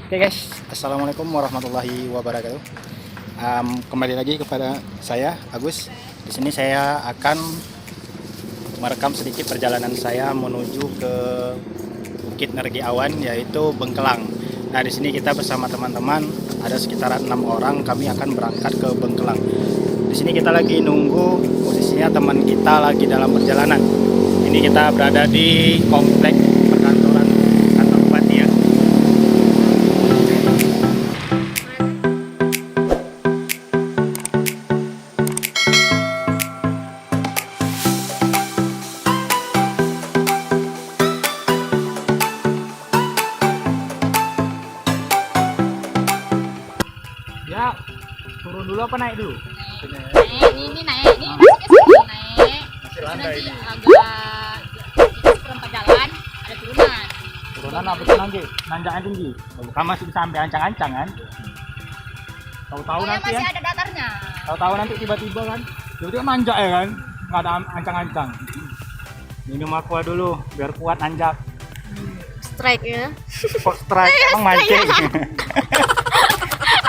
Oke guys, assalamualaikum warahmatullahi wabarakatuh. Kembali lagi kepada saya Agus. Di sini saya akan merekam sedikit perjalanan saya menuju ke Bukit Nergi Awan, yaitu Bengkelang. Nah, di sini kita bersama teman-teman ada sekitar 6 orang. Kami akan berangkat ke Bengkelang. Di sini kita lagi nunggu, posisinya teman kita lagi dalam perjalanan. Ini kita berada di komplek perkantoran kantor bupati ya. Ya, turun dulu apa naik dulu? Naik, ini naik, ini masuk ke sini naik. Terus nanti agak perempat jalan ada turunan. Turunan apa tuh nanti? Nanjaknya tinggi. Bukan masih sampai ancang-ancang kan? Tahu-tahu Oh, nanti masih ya. ada datarnya. Tahu-tahu nanti tiba-tiba kan. Tiba-tiba manjak ya kan? Nggak ada ancang-ancang. Minum aqua dulu biar kuat nanjak. Strike ya. Kok strike? Emang mancing.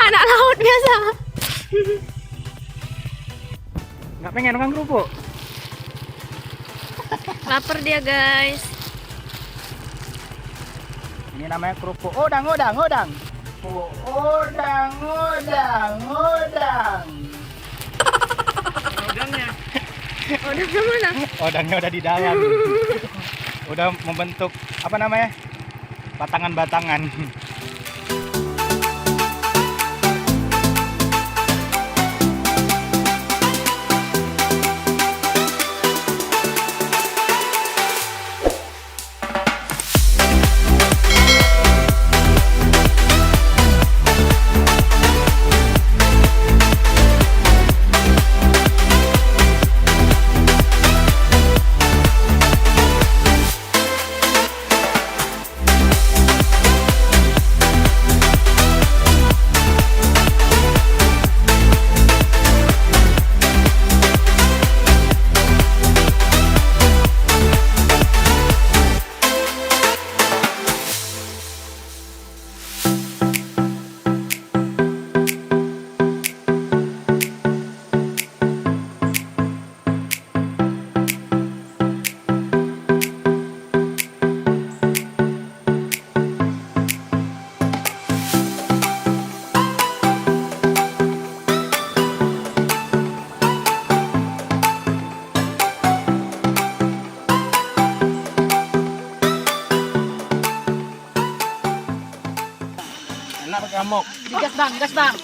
Anak laut biasa. Nggak pengen kan kerupuk? Lapar dia guys. Ini namanya kerupuk odang. Odang. Odang. Odangnya. Udah mana? Odangnya udah di dalam. Udah membentuk apa namanya? Batangan-batangan. Enak pakai amok. Gas bang, gas bang.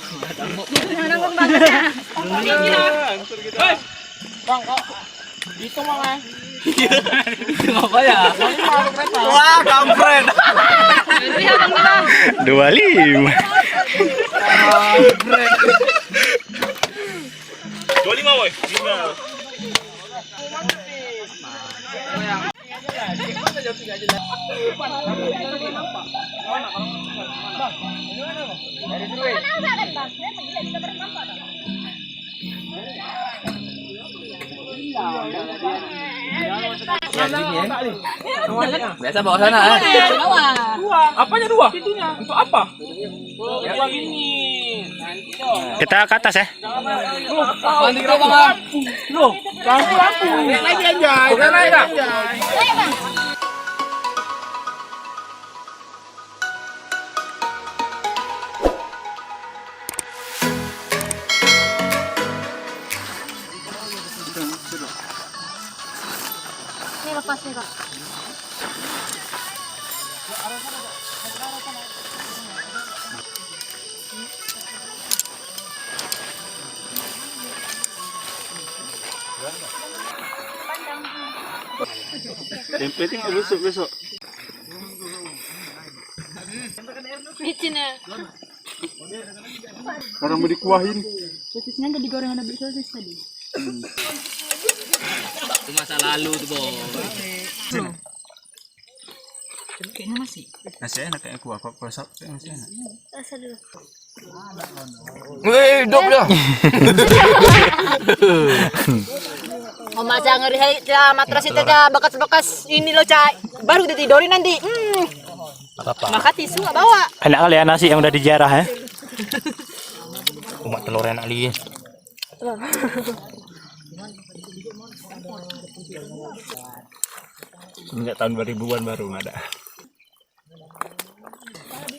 Bang, kok itu mana? Apa ya? Wah, kampret. 25. 25 woi. Biasa bawa sana. Apanya dua? Untuk apa? Ya ini. Kita ke atas ya. Nanti kita bang. Loh, lampu. Naik lagi anjay. Bukan naik dah. Ini lepas nih kak. Tempe tinggal besok. Micin ya. Orang mau dikuahin. Sosisnya udah digoreng, ada beli sosis tadi. Itu masa lalu tuh boy. Kayaknya masih. Masih enak kayak kuah, kok kosong masih enak. Rasa dulu. Wih, hidup ya. Oma cah ngeri matras itu cah bekas-bekas ini loh cah. Baru ditidurin nanti. Apa-apa. Maka tisu nggak bawa. Enak kali ya nasi yang udah dijarah ya. Umat telur enak lagi. Enggak tahun 2000-an baru nggak ada.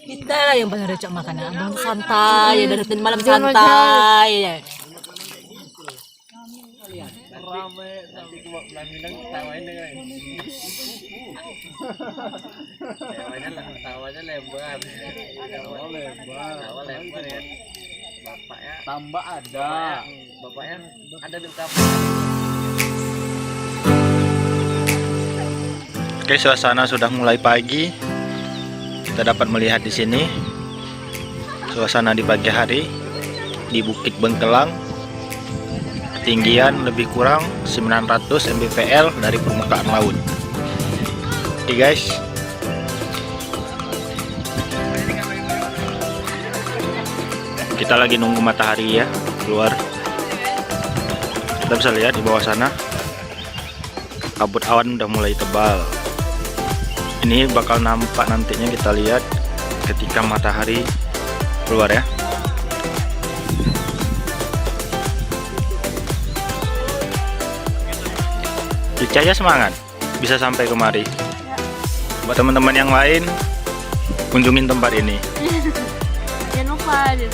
Kita lah yang paling recok makanan. Abang santai, ya dari malam santai. Ya. Tambah ada. Bapaknya ada di Oke, suasana sudah mulai pagi. Kita dapat melihat di sini suasana di pagi hari di Bukit Bengkelang. Ketinggian lebih kurang 900 mdpl dari permukaan laut. Oke guys. Kita lagi nunggu matahari ya keluar. Kita bisa lihat di bawah sana kabut awan udah mulai tebal. Ini bakal nampak nantinya, kita lihat ketika matahari keluar ya. Ica semangat bisa sampai kemari. Buat teman-teman yang lain, kunjungin tempat ini. Jangan lupa di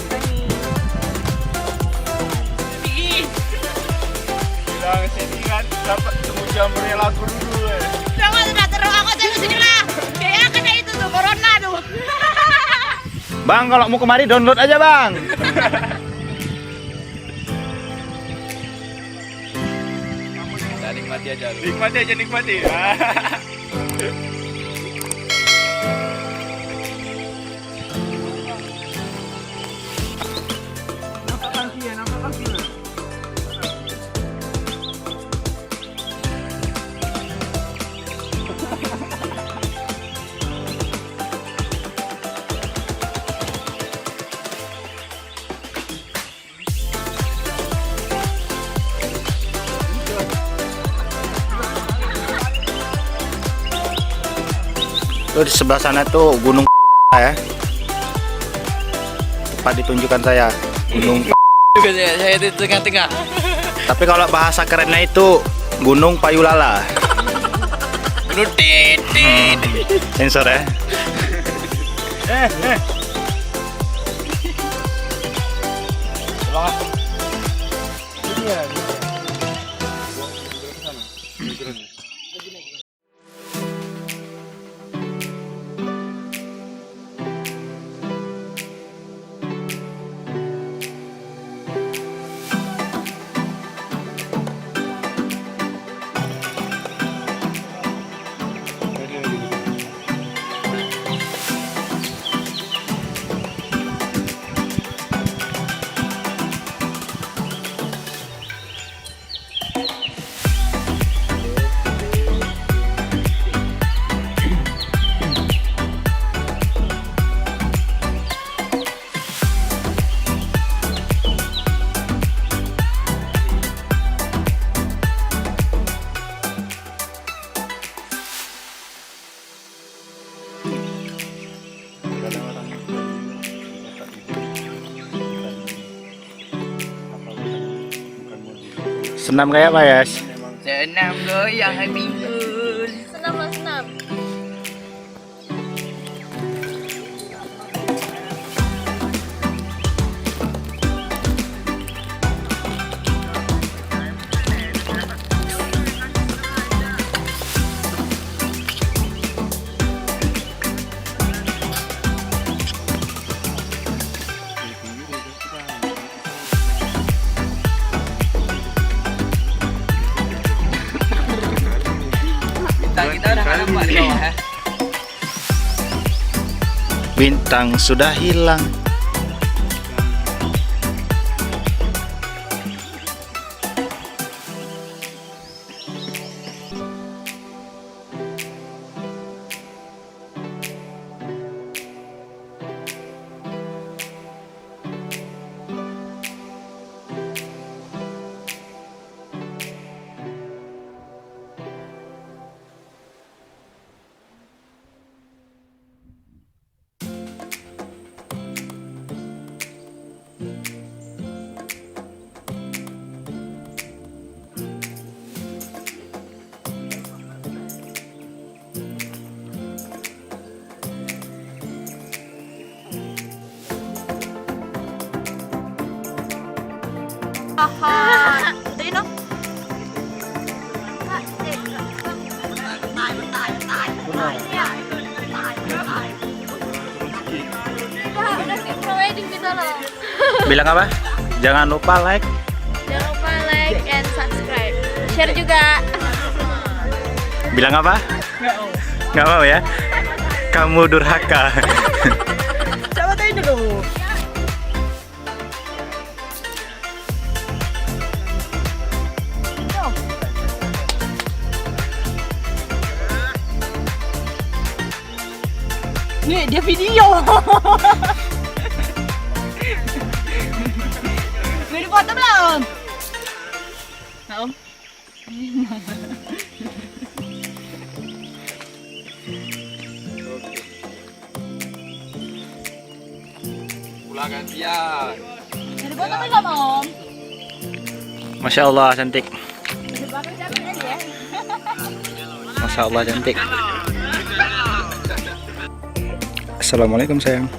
bilang sini kan dapat temu jamur laku dulu. Jangan sudah terus aku jadi sini lah. Kayak kena itu tuh corona tuh. Bang, kalau mau kemari download aja bang. Nikmati aja. Nikmati aja, nikmati. Tuh di sebelah sana tuh Gunung Payudara ya. Tepat ditunjukkan saya, Gunung. Juga saya di tengah-tengah. Tapi kalau bahasa kerennya itu Gunung Payulala. Gunung titit. Sensor ya. Senam kayak apa ya? Senam goyang bingul. senam lah senam. Kita udah nampak di bawah ya. Bintang sudah hilang. Hahaha. Udah ini dong. Udah kayak pro wedding gitu loh. Bilang apa? Jangan lupa like. Jangan lupa like and subscribe. Share juga. Bilang apa? Nggak mau ya? Kamu durhaka. Coba tanya dulu. Nih, dia video. Udah dipoto belum? Nah, Om. Pulang gantian. Udah dipoto belum, Om? Masya Allah cantik. Di belakang siapa aja ya? Masya Allah cantik. Assalamualaikum sayang.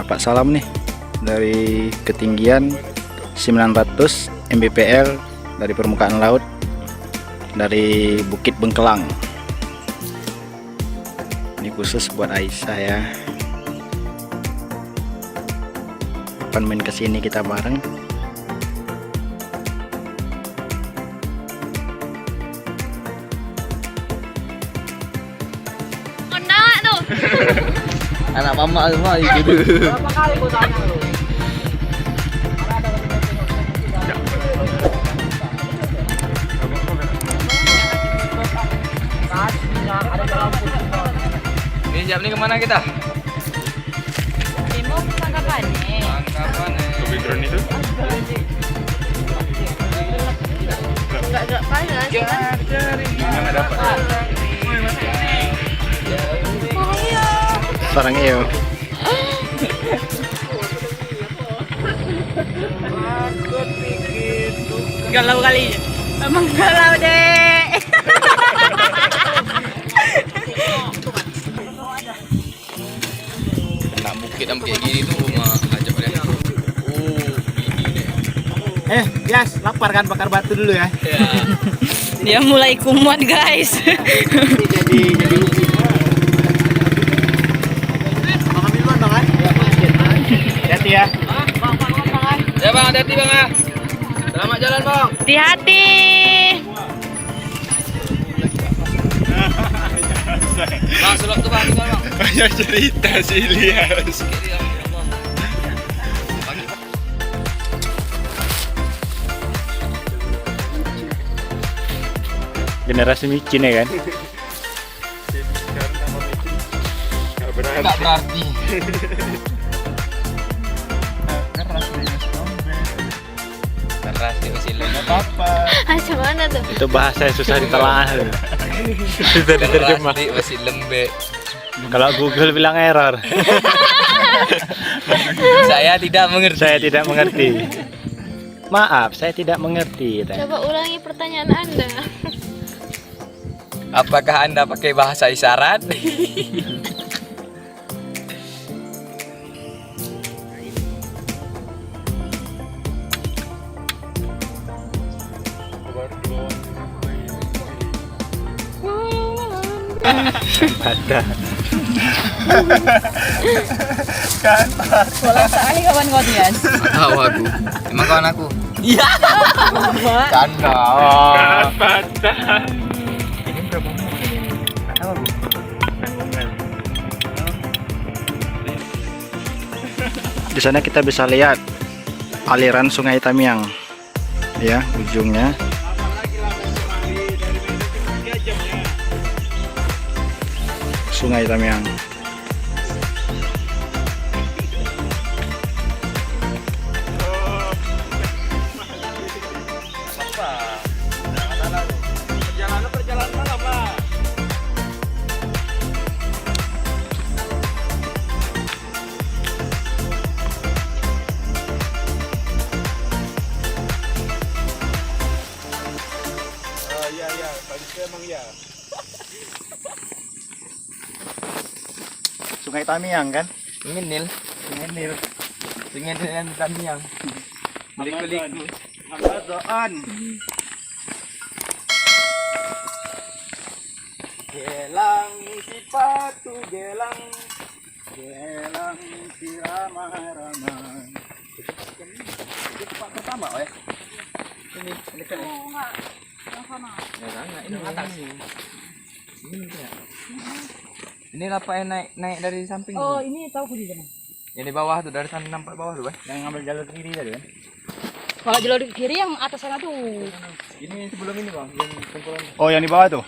Bapak salam nih dari ketinggian 900 mdpl dari permukaan laut dari Bukit Bengkelang. Ini khusus buat Aisyah ya. Kapan main kesini kita bareng? Kena tuh. Anak mama semua gitu. Berapa kali gua tanya lu? Ini jam ini kemana kita? Mau tanggapan nih. Tangkapan Lebih drone itu? Enggak panas. Mana dapat? Sarang iyo. Galau kali. Emang galau deh. Nak bukit yang kayak gini tuh mah ajak dia. Oh, gini deh. Bias, lapar kan, bakar batu dulu ya. Dia mulai kumat, guys. Jadi hati ya. Ya bang, hati-hati bang ah. Selamat jalan bang. Hati-hati. Bang, sulap tuh bang, tinggal bang. Banyak cerita sih Lias. Kiri ya, Allah. Generasi micin ya kan? Enggak berarti. Keras di masih lemah. Macam mana tuh? Itu bahasa yang susah ditelaah. Susah diterjemah. Keras di masih lembek. Kalau Google bilang error. Saya tidak mengerti. Saya tidak mengerti. Maaf, saya tidak mengerti. Coba ulangi pertanyaan Anda. Apakah Anda pakai bahasa isyarat? Ada. Bola sekali kawan kau dia. Tahu aku. Emang kawan aku. Iya. Canda. Di sana kita bisa lihat aliran Sungai Tamiang. Ya, ujungnya. Sungai Tamiang. Perjalanan malam lah. Iya, tadi emang ya. Sungai Tamiang kan? Sungai Nil. Sungai Nil. Sungai Nil yang Tamiang. Liku-liku. Ramadan. Gelang sepatu gelang, gelang si Rama-Rama. Itu tempat pertama, oh ya? Ini kan ya? Oh, enggak. Yang sana. Ya kan, ini atas. Ini ya. Ini apa yang naik dari samping? Oh, ini tahu aku di sana. Yang di bawah tuh, dari sana nampak bawah tuh, Yang ngambil jalur kiri tadi kan? Kalau jalur kiri yang atas sana tuh. Ini sebelum ini bang, yang kumpulan. Oh, yang di bawah tuh?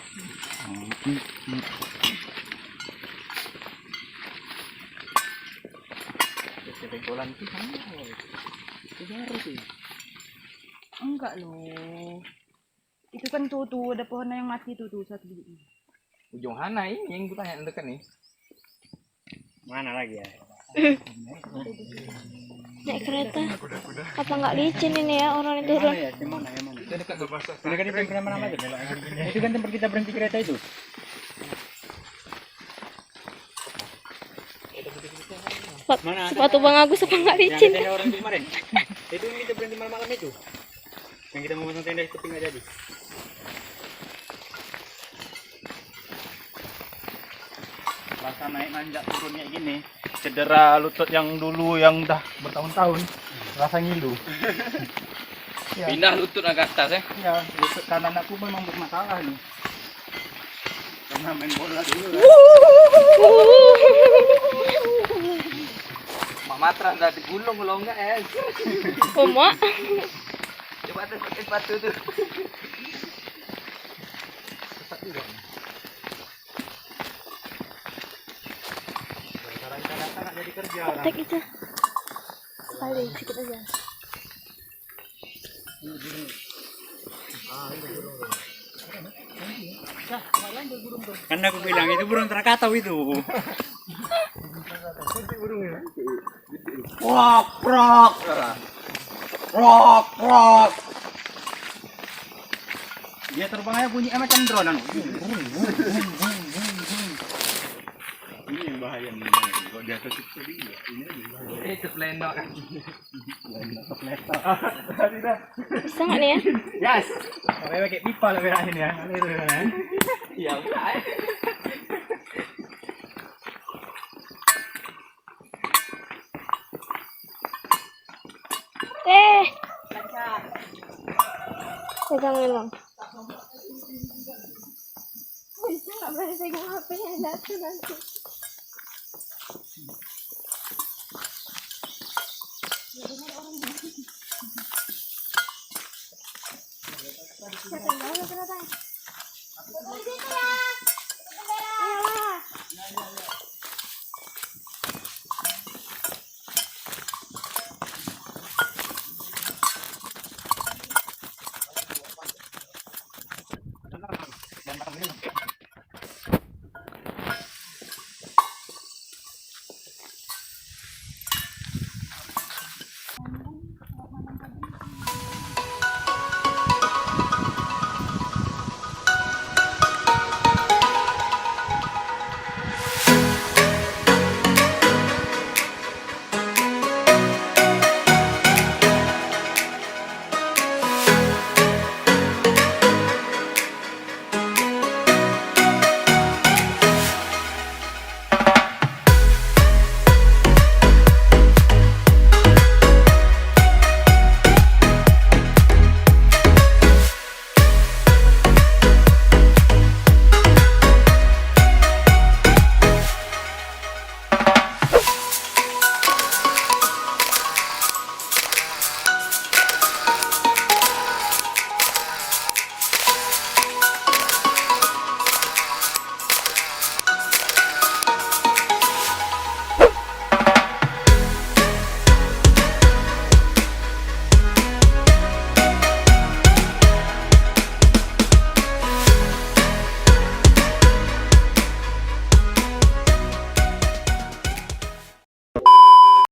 Kumpulan itu sama. Itu baru sih. Enggak loh. Itu kan tuh ada pohon yang mati tuh satu biji. Ujung Hana ini yang gue tanya dekat nih. Mana lagi ya? Naik kereta. Apa nggak licin ini ya orang itu turun? Ya, yang mana? Itu dekat tuh. Ini kan di mana aja? Itu kan tempat kita berhenti kereta itu. Sepatu Bang Agus apa nggak licin? Yang tenda orang itu kemarin. Itu yang kita berhenti malam-malam itu. Yang kita mau pasang tenda itu tapi nggak jadi. Rasa naik nanjak turunnya gini, cedera lutut yang dulu yang dah bertahun-tahun, rasa ngilu. Ya. Pindah lutut agak atas ya. Ya, lutut kanan aku memang bermasalah nih. Karena main bola dulu kan. Mak Matra udah digulung kalau enggak ya. Oma, Coba tuh pakai sepatu tuh. Sekarang kita datang jadi kerja. tek itu. Sekali sedikit aja. Kan aku bilang itu burung Krakatau itu. Prok, prok. Prok, prok. Dia terbangnya bunyi macam drone anu. Ini yang bahaya nih. Kalau di atas itu dia. Ini yang bahaya. Itu pleno kan. Bisa nggak nih ya? Yes. Pakai pakai pipa lebih ini ya. Itu kan. Iya, udah. Pegangin Bang. Bisa nggak berani pegang HP-nya jatuh nanti. Siapa yang bawa kereta?